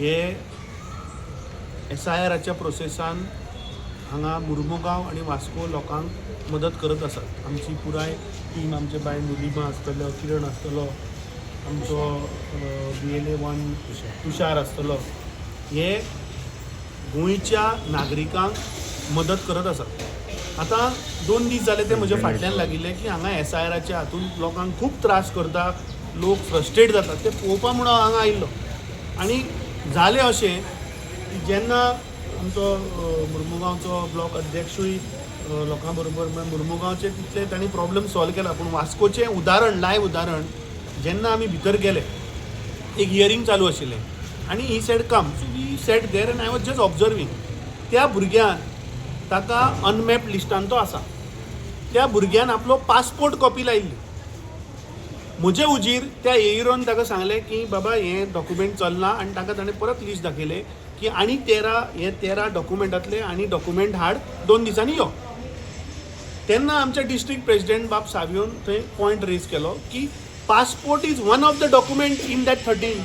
हे SIRच्या प्रोसेसान हांगा मुर्मुगांव आणि वास्को लोकांक मदत करत आसात. आमची पुराय टीम, आमचे बाय निलिमा आसतलो, किरण आसतलो, आमचो BLA 1 तुषार आसतलो, हे गोंयच्या नागरिकांक मदत करत आसात. आतां 2 दीस जाले ते म्हज्या फाटल्यान लागिल्ले की हांगा SIRच्या हातून लोकांक खूब त्रास करता, लोक फ्रस्ट्रेट जातात, ते पळोवपा म्हणून हांगा आयिल्लो. आनी जालें अशें की जेन्ना आमचो मुर्मुगांवचो ब्लॉक अध्यक्षूय लोकां बरोबर मुर्मुगांवचे तितले तांणी प्रॉब्लम सॉल्व केला, पूण वास्कोचें उदाहरण, लायव्ह उदाहरण, जेन्ना आमी भितर गेले, एक हियरींग चालू आशिल्लें आनी he said come, so we sat there and I was just observing. त्या भुरग्यान ताका अनमॅप्ड लिस्टान तो आसा, त्या भुरग्यान आपलो पासपोर्ट कॉपी लायिल्ली. म्हजे उजीर त्या येयरोन ताका सांगलें की बाबा हें डॉक्युमेंट चलना, आनी ताका ताणें परत लिस्ट दाखयलें की आनी 13 डॉक्युमेंटांतले आनी डॉक्युमेंट हाड 2 दिसांनी यो. तेन्ना आमचे डिस्ट्रिक्ट प्रेसिडेंट बाब सावियोन थंय पॉयंट रेज केलो की passport is one of the document in that 13.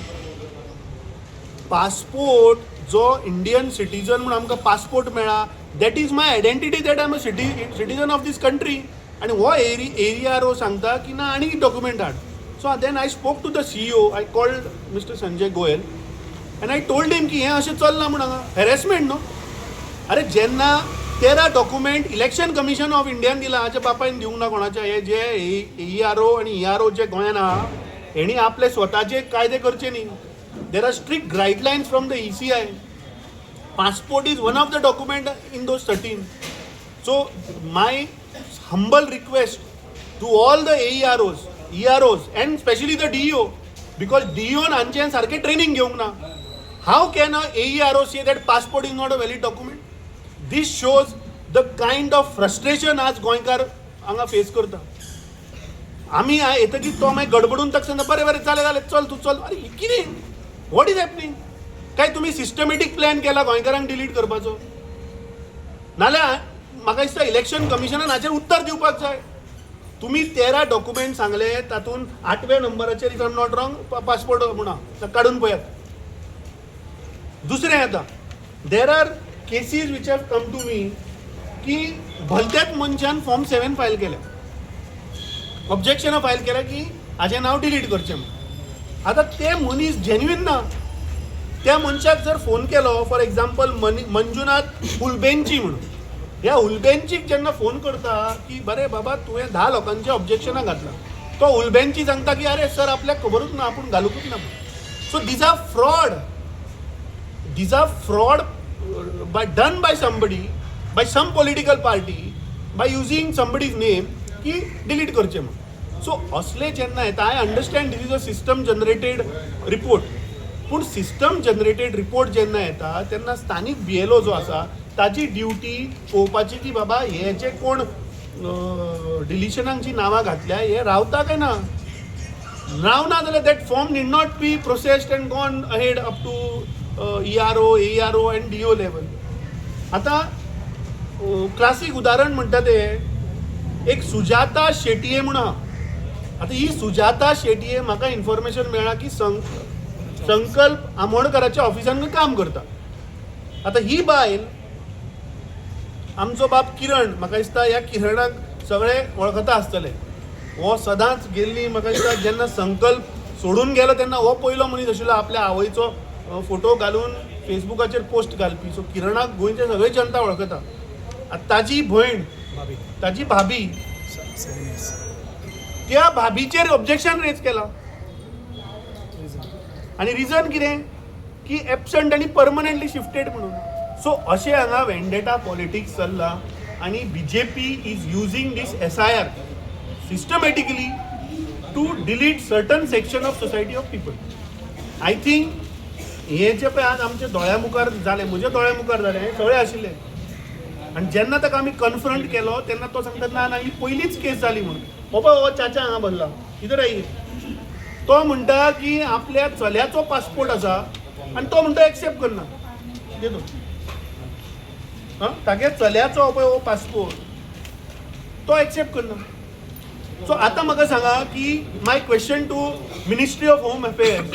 Passport जो इंडियन सिटीजन म्हणून आमकां पासपोर्ट मेळ्ळा, that is my identity, that I am a citizen of this country. आनी हो एरिया सांगता की ना आनी डॉक्युमेंट हाड. So then I spoke to the CEO, I called mister Sanjay Goyal and I told him की हें अशें चलना म्हणून हांगा हॅरेसमेंट न्हू. अरे जेन्ना 13 document election commission of Indian दिला, हाच्या बापायन दिवंक ना कोणाच्या. हे जे ERO आनी ERO जे गोंयान आहा, हेणी आपले स्वताचे कायदे करचे न्ही. There are strict guidelines from the ECI. Passport is one of the document in those 13. So my humble request to all the EROs and especially the DEO, because DEO and हांचे सारखे training घेवंक ना. How can a ERO say that passport is not a valid document? This shows the kind of frustration आज गोंयकार हांगा face करता. आमी येतकीर तो मागीर गडबडून ताका सांगता बरें बरें जालें चल तूं चल. अरे कितें, वॉट इज हॅपनिंग? काय तुम्ही सिस्टमॅटीक प्लॅन केला गोंयकारांक डिलीट करपाचो? नाल्यार म्हाका दिसता इलेक्शन कमिशनान हाचेर उत्तर दिवपाक जाय. तुम्ही 13 डॉक्युमेंट सांगले, तातूंत 8व्या नंबराचेर if I am not wrong passport म्हणा, काडून पळयात. दुसरें येता, there are cases which have come to me की भलत्याच मनशान फॉर्म 7 फायल केल्या, ऑब्जेक्शनां फायल केल्या की हाचें नांव डिलीट करचें म्हणून. आतां ते मनीस जेन्युइन ना. त्या मनशाक जर फोन केलो, फॉर एक्झाम्पल मंजुनाथ हुलबेंची म्हणून, ह्या हुलबेंचीक जेन्ना फोन करता की बरे बाबा तुवें 10 लोकांचे ऑब्जेक्शनां घातला, तो हुलबेंची सांगता की अरे सर आपल्याक खबरूच ना, आपूण घालूंकूच ना. So these are fraud by done by somebody, by some political party, by using somebody's name की डिलीट करचें म्हणून. सो असले जेन्ना येता, I understand this is a system generated report, पूण सिस्टम जनरेटेड रिपोर्ट जेन्ना येता तेन्ना स्थानीक BLO जो आसा ताची ड्युटी पळोवपाची की बाबा हेचे कोण डिलिशनाक जी नांवां घातल्या हे रावता काय ना. रावना जाल्यार that form need not be processed and gone ahead up to ERO, ARO and DO level. आता क्लासीक उदाहरण म्हणटा ते एक सुजाता शेटये म्हणून आहा. आता ही सुजाता शेटये म्हाका इन्फॉर्मेशन मेळ्ळा की संकल्प आमोणकराच्या ऑफिसान काम करता. आता ही बायल, आमचो बाप किरण, म्हाका दिसता ह्या किरणाक सगळे वळखता आसतले. हो सदांच गेल्ली, म्हाका दिसता जेन्ना संकल्प सोडून गेलो तेन्ना हो पयलो मनीस आशिल्लो आपल्या आवयचो फोटो घालून फेसबुकाचेर पोस्ट घालपी. सो किरणाक गोंयचे सगळे जनता वळखता. ताची भयण, ताची भाभी, त्या भाभीचेर ऑब्जेक्शन रेज केला. आणि रिजन कितें की एबसंट आनी परमनंटली शिफ्टेड म्हणून. सो अशें हांगा वेंडेटा पॉलिटिक्स चल्ला आनी BJP is using this SIR systematically to delete certain section of society of people. I think हे जे पळय आज आमच्या दोळ्या मुखार जालें, म्हज्या दोळ्या मुखार जालें, हे सगळें आशिल्लें. आनी जेन्ना ताका आमी कन्फ्रंट केलो तेन्ना तो सांगता ना ना ही पयलीच केस जाली म्हणून. हो पळय हो चाचा हांगा बसला, इधर आई. तो म्हणटा की आपल्या चल्याचो पासपोर्ट आसा आनी तो म्हणटा एक्सेप्ट करना. देतो तागे चल्याचो पळय हो पासपोर्ट, तो एक्सेप्ट करना. सो आतां म्हाका सांगा की my question to ministry of home affairs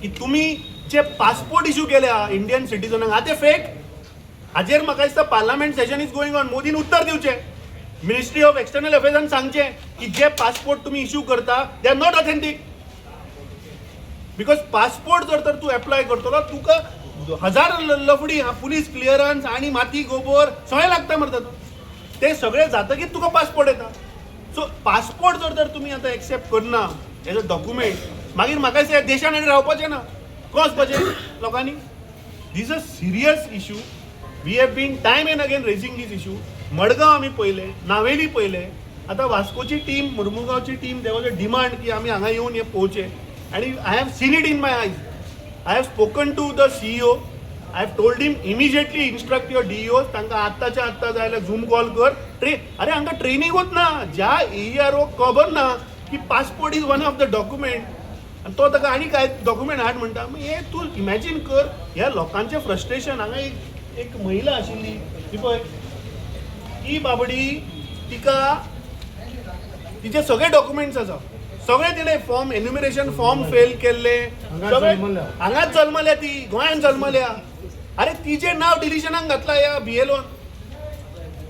की तुम्ही जे पासपोर्ट इश्यू केल्या इंडियन सिटीजनांक हा ते फेक. हाजेर म्हाका दिसता parliament session is going on. मोदीन उत्तर दिवचें, मिनिस्ट्री ऑफ एक्सटर्नल अफेर्सान सांगचें की जे पासपोर्ट तुम्ही इश्यू करता they are not authentic. Because passport जर तर तूं एप्लाय करतलो तुका हजार लफडी पुलीस क्लियरन्स आणि माती गोबर सगळें लागता मरता. ते सगळे जातकीर तुका पासपोर्ट येता. सो पासपोर्ट जर तर तुमी आतां एक्सेप्ट करना एज अ डॉक्युमेंट मागीर म्हाका दिसता देशान आनी रावपाचें ना. खंय वचपाचें लोकांनी. This a serious issue. We have been time and again raising this issue. Madgaon आमी पळयले, नावेली पळयले, आतां वास्कोची टीम, मुर्मुगांवची team, there was a demand की आमी हांगा येवन हे पळोवचें. आणि I have seen it in my eyes. I have spoken to the CEO. I have told him immediately instruct your DEOs तांकां आत्ताच्या आत्ता जाय जाल्यार झूम कॉल कर. अरे हांगा ट्रेनिंग वचना. ज्या AERO खबर ना की passport is one of the document आणि तो ताका आनी काय डॉक्युमेंट हाड म्हणटा. हे तूं इमॅजीन कर ह्या लोकांचें फ्रस्ट्रेशन. हांगा एक महिला आशिल्ली ती पळय, ती बाबडी, तिका तिचे सगळे डॉक्युमेंट्स आसा, सगळे तिणे फॉर्म एन्युमरेशन फॉर्म फेल केल्ले, हांगाच जल्मल्या, ती गोंयान जल्मल्या. अरे तिचे नाव डिलिशनाक घातला ह्या BLOन.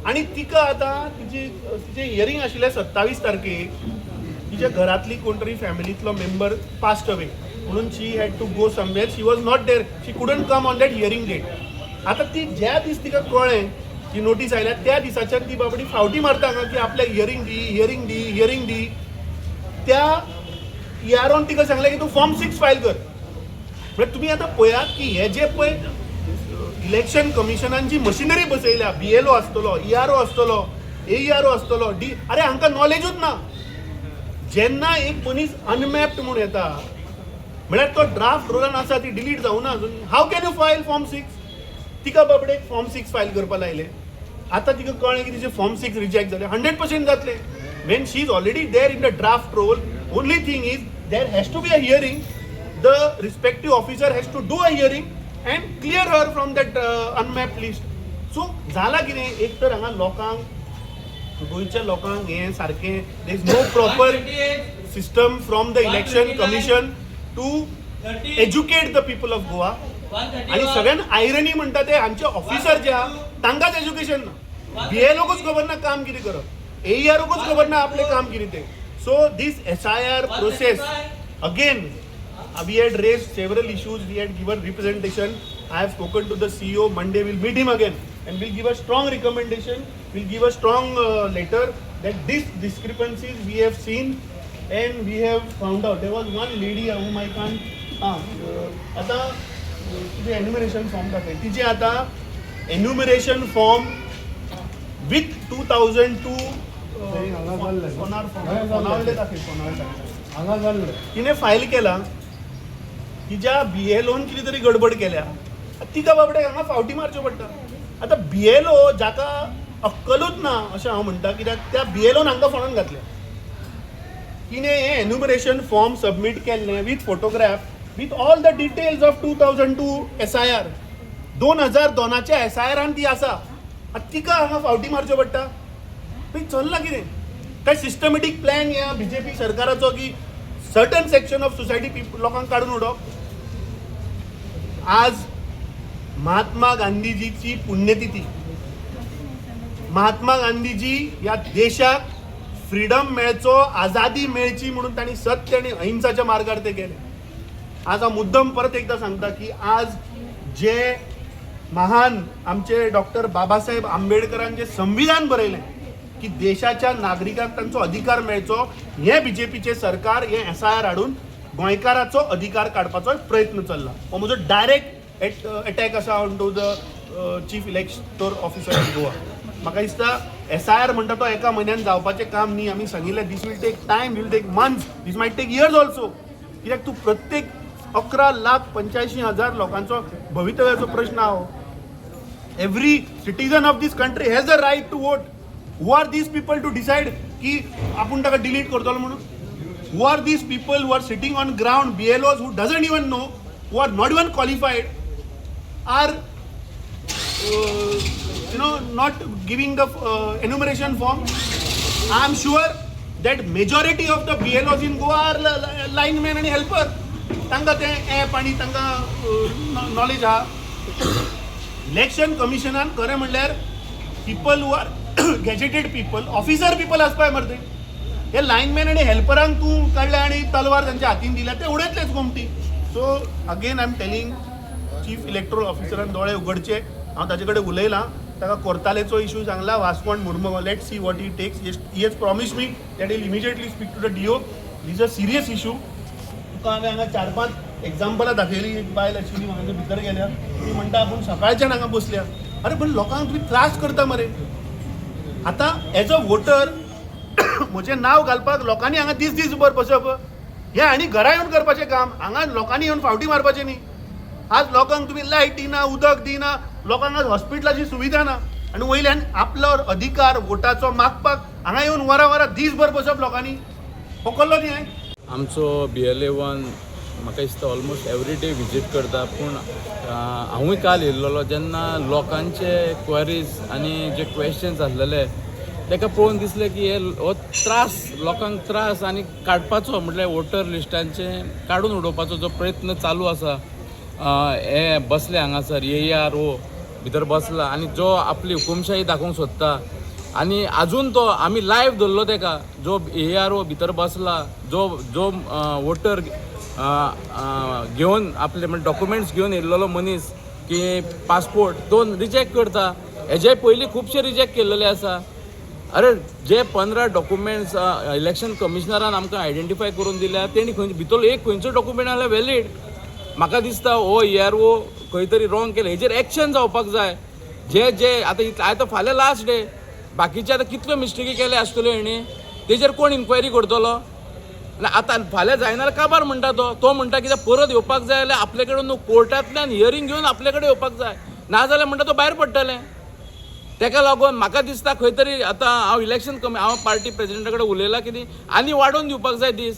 आणि तिका आतां तिचे हियरिंग आशिल्लें 27 तारखेक. तिच्या घरातली कोण तरी फॅमिलींतलो मेंबर पास्ट अवे म्हणून she had to go somewhere. She was not there. She couldn't come on that hearing date. आतां ती ज्या दीस तिका कळ्ळें की नोटीस आयल्या त्या दिसाच्यान ती बाबडी फावटी मारता हांगा की आपल्याक हियरिंग दी. त्या EROन तिका सांगलें की तूं फॉर्म 6 फायल कर. म्हणजे तुम्ही आता पळयात की हे जे पळय इलेक्शन कमिशनान जी मशिनरी बसयल्या, BLO आसतलो, ERO आसतलो, AERO आसतलो, अरे हांकां नॉलेजूच ना. जेन्ना एक मनीस अनमॅप्ड म्हणून येता म्हळ्यार तो ड्राफ्ट रोलान आसा ती डिलीट जावना अजून. How can you file form 6? तिका बाबडेक फॉर्म 6 फायल करपा लायले. आतां तिका कळ्ळें की तिचे फॉर्म 6 रिजेक्ट जाले. 100% जातले. When she is already there in the draft role, only thing is there has to be a hearing. The respective officer has to do a hearing and clear her from that unmapped list. So झाला कितें, एक तर हांगा लोकांक, गोंयच्या लोकांक हें सारकें, there is no proper system from the election commission to educate the people of Goa. आणि सगळ्यान आयरनी म्हणटा ते आमचे ऑफिसर जे आहा तांकांच एज्युकेशन ना. BLOकूच खबर ना काम कितें करप, AEROकूच खबर ना आपले काम कितें तें. So this SIR process again, we had raised several issues, we had given representation. I have spoken to the CEO. Monday we'll meet him again and we'll give a strong recommendation, we'll give a strong letter that these discrepancies we have seen and we have found out. There was one lady whom I can't आता तिचे enumeration form दाखय. तिचे आता enumeration form with 2002 तिने file केला. तिच्या BLOन कितें तरी गडबड केल्या. तिका बाबडे हांगा फावटी मारच्यो पडटा. आता BLO जाका अक्कलूच ना अशें हांव म्हणटा, कित्याक त्या BLOन हांकां फोंडान घातल्या. तिने हे एन्युमरेशन फॉर्म सबमीट केल्लें with photograph with all the details of 2002 SIR. 2002च्या SIRान ती आसा. तिका हांगा फावटी मारच्यो पडटा. चल्ला कितें काय सिस्टमॅटीक प्लॅन या BJP सरकाराचो की सर्टन सेक्शन ऑफ सोसायटी लोकांक काढून उडोवप. आज महात्मा गांधीजीची पुण्यतिथी. महात्मा गांधीजी या देशाक फ्रीडम मेळचो, आझादी मेळची म्हणून तांणी सत्य आणि अहिंसाच्या मार्गार ते गेले. आज हा मुद्दम परत एकदा सांगता की आज जे महान आमचे डॉक्टर बाबासाहेब आंबेडकरान जे संविधान बरयलें की देशाच्या नागरिकांक तांचो अधिकार मेळचो, हे BJPचे सरकार हे SIR हाडून गोंयकाराचो अधिकार काडपाचो प्रयत्न चल्ला. हो म्हजो डायरेक्ट अटॅक आसा on to the chief elector officer of Goa. म्हाका दिसता SIR म्हणटा तो एका म्हयन्यान जावपाचें काम न्ही. आमी सांगिल्लें this will take time, will take months, this might take years also. कित्याक तूं प्रत्येक 11,85,000 लोकांचो भवितव्याचो प्रश्न आहो. Every citizen of this country has the right to vote. Who are these people to decide की आपूण ताका डिलीट करतलो म्हणून? Who are these people who are sitting on ground, BLOs who doesn't even know, who are not even qualified, are not giving the enumeration form? I am sure that majority of the BLOs in Goa are linemen and helper. तांकां तें app आनी तांकां knowledge आहा. Election कमिशनान खरें म्हणल्यार people who are gazetted people, officer people आसपाय मरे ते. हे लायनमॅन आनी हेल्परांक तूं काडल्या आनी तलवार तांच्या हातीन दिल्या ते उडयतलेच गोमटी. So again I am telling chief electoral ऑफिसरान दोळे उगडचे. हांव ताजे कडेन उलयलां, ताका कोर्तालेचो इशू सांगला, वास्कोण Mormugao. Let see what he takes. He has promise me that will immediately speak to the DO. Is a serious issue. तुका हांवें हांगा 4-5 एग्जाम्पलां दाखयली. एक बायल आशिल्ली म्हाका भितर गेल्या, ती म्हणटा आपूण सकाळच्यान हांगा बसल्या. अरे पण लोकांक तुमी त्रास करता मरे. आतां एज अ वोटर म्हजें नांव घालपाक लोकांनी हांगा दीस बसप, हें आनी घरा येवन करपाचें काम. हांगा लोकांनी येवन फावटी मारपाचें न्ही. आज लोकांक तुमी लायट दिना, उदक दिना, लोकांक आज हॉस्पिटलाची सुविधा ना, आनी वयल्यान आपलो अधिकार वोटाचो मागपाक हांगा येवन वरां दीसभर बसप लोकांनी. पकडलो न्ही हांवें. आमचो BLA1 म्हाका दिसता ऑलमोस्ट एवरी डे विजीट करता. पूण हांवूय काल येयल्लो जेन्ना लोकांचे क्वेरीज आनी जे क्वेश्चन्स आसलेले ताका पळोवन दिसलें की हो त्रास लोकांक त्रास आनी काडपाचो म्हटल्यार वोटर लिस्टांचे काडून उडोवपाचो जो प्रयत्न चालू आसा. हे बसले हांगासर AERO भितर बसला आनी जो आपली हुकुमशाही दाखोवंक सोदता. आनी आजून तो आमी लायव्ह धरलो ताका, जो AERO भितर बसला, जो वोटर घेवन आपले म्हणजे डॉक्युमेंट्स घेवन येयल्लो मनीस की पासपोर्ट तो रिजेक्ट करता. हेजे पयलीं खुबशे रिजेक्ट केल्लेले आसा. अरे जे 15 डॉक्युमेंट्स इलेक्शन कमिशनरान आमकां आयडेंटिफाय करून दिल्या तेणी भितर एक खंयचो डॉक्युमेंट आसल्यार वॅलीड. म्हाका दिसता हो AERO खंय तरी रॉंग केलें. हेजेर एक्शन जावपाक जाय. जे आतां फाल्यां लास्ट डे, बाकीचे आतां कितल्यो मिस्टेकी केले आसतल्यो हेणी, तेजेर कोण इन्क्वायरी करतलो. आतां फाल्यां जायना काबार म्हणटा तो म्हणटा कित्याक परत येवपाक जाय जाल्यार आपले कडेन न्हू कोर्टांतल्यान हियरींग घेवन आपले कडेन येवपाक जाय, नाजाल्यार म्हणटा तो भायर पडटलें. ताका लागून म्हाका दिसता खंय तरी आतां हांव पार्टी प्रेजिडेंटा कडेन उलयलां कितें आनी वाडोवन दिवपाक जाय दीस.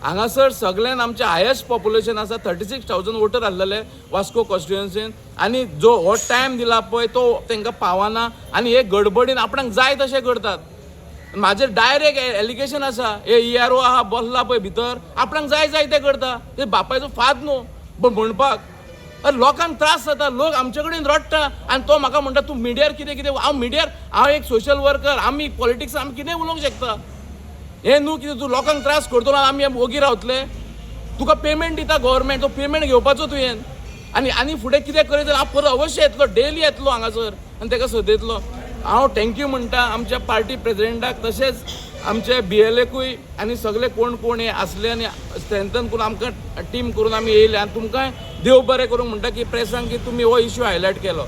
हांगासर सगळ्यान आमचें हायेस्ट पॉप्युलेशन आसा. 36,000 वोटर आसलेले वास्को कॉन्स्टिट्युएन्सीन. आनी जो हो टायम दिला पळय तो तांकां पावना आनी हे गडबडीन आपणाक जाय तशें करतात. म्हाजेर डायरेक्ट एलिगेशन आसा. हे AERO आहा बसला पळय भितर, आपणाक जाय ते करता. ते बापायचो फाद न्हू पण म्हणपाक. अरे लोकांक त्रास जाता, लोक आमचे कडेन रडटा आनी तो म्हाका म्हणटा तूं मिडियार कितें हांव एक सोशल वर्कर, आमी पॉलिटिक्स आमी कितें उलोवंक शकता. हे न्हू कितें तूं लोकांक त्रास करतलो आमी ओगी रावतले. तुका पेमेंट दिता गव्हर्मेंट, तो पेमेंट घेवपाचो तुवें. आनी फुडें कितें करीत जाल्यार हांव परत अवश्य येतलो, डेली येतलो हांगासर आनी ताका सदयतलो. हांव थँक्यू म्हणटा आमच्या पार्टी प्रेजिडेंटाक, तशेंच आमचे BLAकूय आनी सगळे कोण हे आसले आनी स्ट्रेंथन करून आमकां टीम करून आमी येयले. आनी तुमकांय देव बरें करूंक म्हणटा की प्रेसांक की तुमी हो इश्यू हायलायट केलो.